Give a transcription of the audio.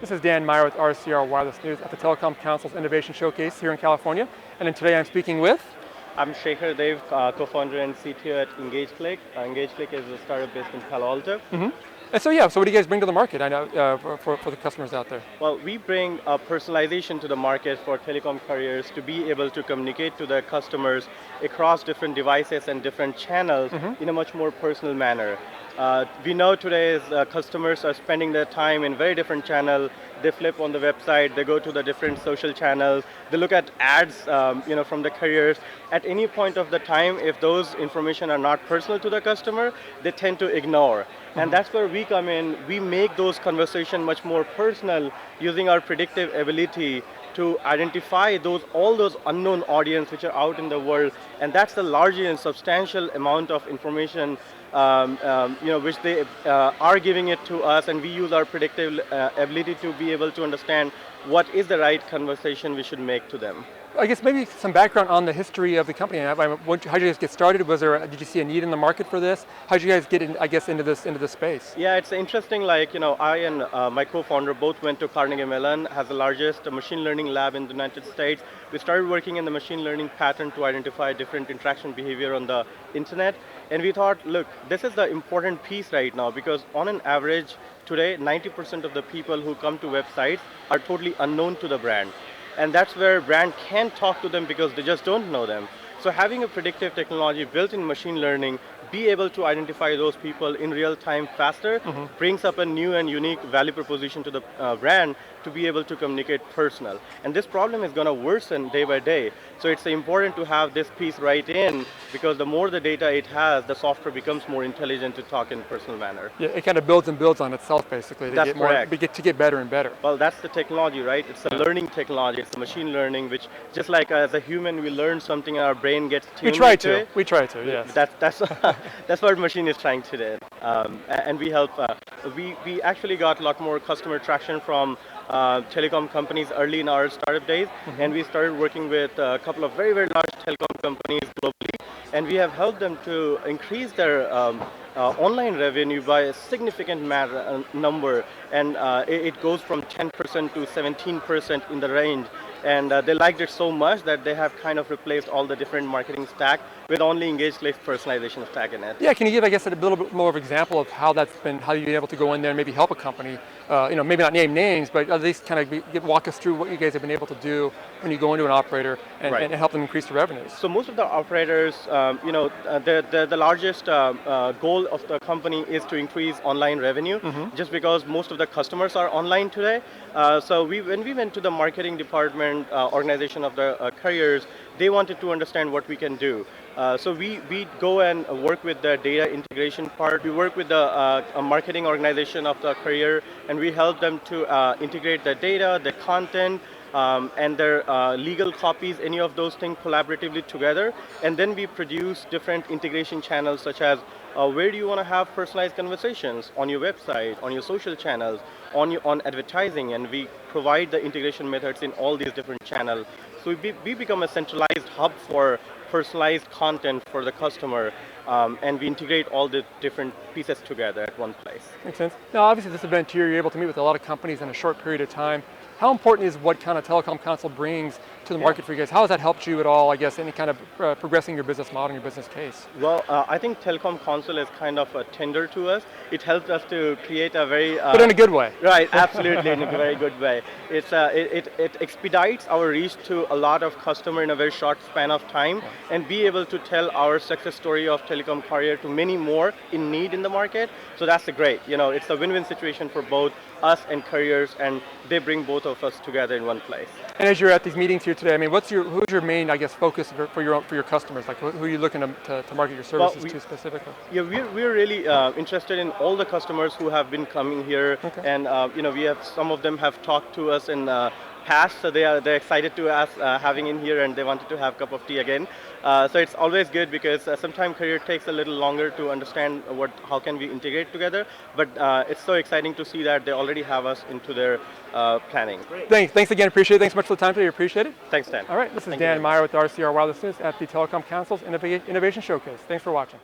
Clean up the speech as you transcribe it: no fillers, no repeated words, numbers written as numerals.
This is Dan Meyer with RCR Wireless News at the Telecom Council's Innovation Showcase here in California. And then today I'm speaking with... I'm Shekhar Deo, co-founder and CTO at EngageClick. EngageClick is a startup based in Palo Alto. And so what do you guys bring to the market? I know for the customers out there. Well, we bring personalization to the market for telecom carriers to be able to communicate to their customers across different devices and different channels in a much more personal manner. We know today's customers are spending their time in very different channels. They flip on the website, they go to the different social channels, they look at ads from the carriers. At any point of the time, if those information are not personal to the customer, they tend to ignore. And that's where we come in. We make those conversations much more personal using our predictive ability to identify all those unknown audience which are out in the world, and that's the large and substantial amount of information which they are giving it to us, and we use our predictive ability to be able to understand what is the right conversation we should make to them. I guess maybe some background on the history of the company. How did you guys get started? Did you see a need in the market for this? How did you guys get into this space? Yeah, it's interesting. I and my co-founder both went to Carnegie Mellon, has the largest machine learning lab in the United States. We started working in the machine learning pattern to identify different interaction behavior on the internet. And we thought, look, this is the important piece right now, because on an average today, 90% of the people who come to websites are totally unknown to the brand. And that's where brand can't talk to them because they just don't know them. So having a predictive technology built in machine learning, be able to identify those people in real time faster, brings up a new and unique value proposition to the brand to be able to communicate personal. And this problem is going to worsen day by day. So it's important to have this piece right in, because the more the data it has, the software becomes more intelligent to talk in a personal manner. Yeah, it kind of builds and builds on itself, basically. That's correct. To get better and better. Well, that's the technology, right? It's a learning technology. It's a machine learning, which just like as a human, we learn something and our brain gets tuned into it. We try to, yes. That's what machine is trying to do. And we help. We actually got a lot more customer traction from telecom companies early in our startup days, and we started working with a couple of very, very large telecom companies globally, and we have helped them to increase their online revenue by a significant number, and it goes from 10% to 17% in the range. And they liked it so much that they have kind of replaced all the different marketing stack with only EngageClick personalization stack in it. Yeah, can you give, I guess, a little bit more of an example of how you've been able to go in there and maybe help a company, maybe not name names, but at least kind of walk us through what you guys have been able to do when you go into an operator and help them increase their revenues. So most of the operators, the largest goal of the company is to increase online revenue, just because most of the customers are online today. So when we went to the marketing department, organization of the carriers, they wanted to understand what we can do. So we go and work with the data integration part. We work with the marketing organization of the carrier, and we help them to integrate the data, the content, and their legal copies, any of those things collaboratively together. And then we produce different integration channels, such as where do you want to have personalized conversations on your website, on your social channels, on advertising, and we provide the integration methods in all these different channels. So we become a centralized hub for personalized content for the customer, and we integrate all the different pieces together at one place. Makes sense. Now, obviously, this event here, you're able to meet with a lot of companies in a short period of time. How important is what kind of Telecom Council brings to the market for you guys? How has that helped you at all, I guess, any kind of progressing your business model and your business case? Well, I think Telecom Council is kind of a tender to us. It helps us to create a very... but in a good way. Right, absolutely, in a very good way. It expedites our reach to a lot of customers in a very short span of time, and be able to tell our success story of telecom carrier to many more in need in the market. So that's great. It's a win-win situation for both us and carriers, and they bring both of us together in one place. And as you're at these meetings here today, I mean, who's your main, I guess, focus for your customers? Like, who are you looking to market your services to specifically? Yeah, we're really interested in all the customers who have been coming here, and we have some of them have talked to us in past, so they're excited to us having in here, and they wanted to have a cup of tea again. So it's always good, because sometimes career takes a little longer to understand how can we integrate together, but it's so exciting to see that they already have us into their planning. Great. Thanks again, appreciate it. Thanks so much for the time today, appreciate it. Thanks, Dan. All right, this is Dan Meyer with RCR Wireless News at the Telecom Council's Innovation Showcase. Thanks for watching.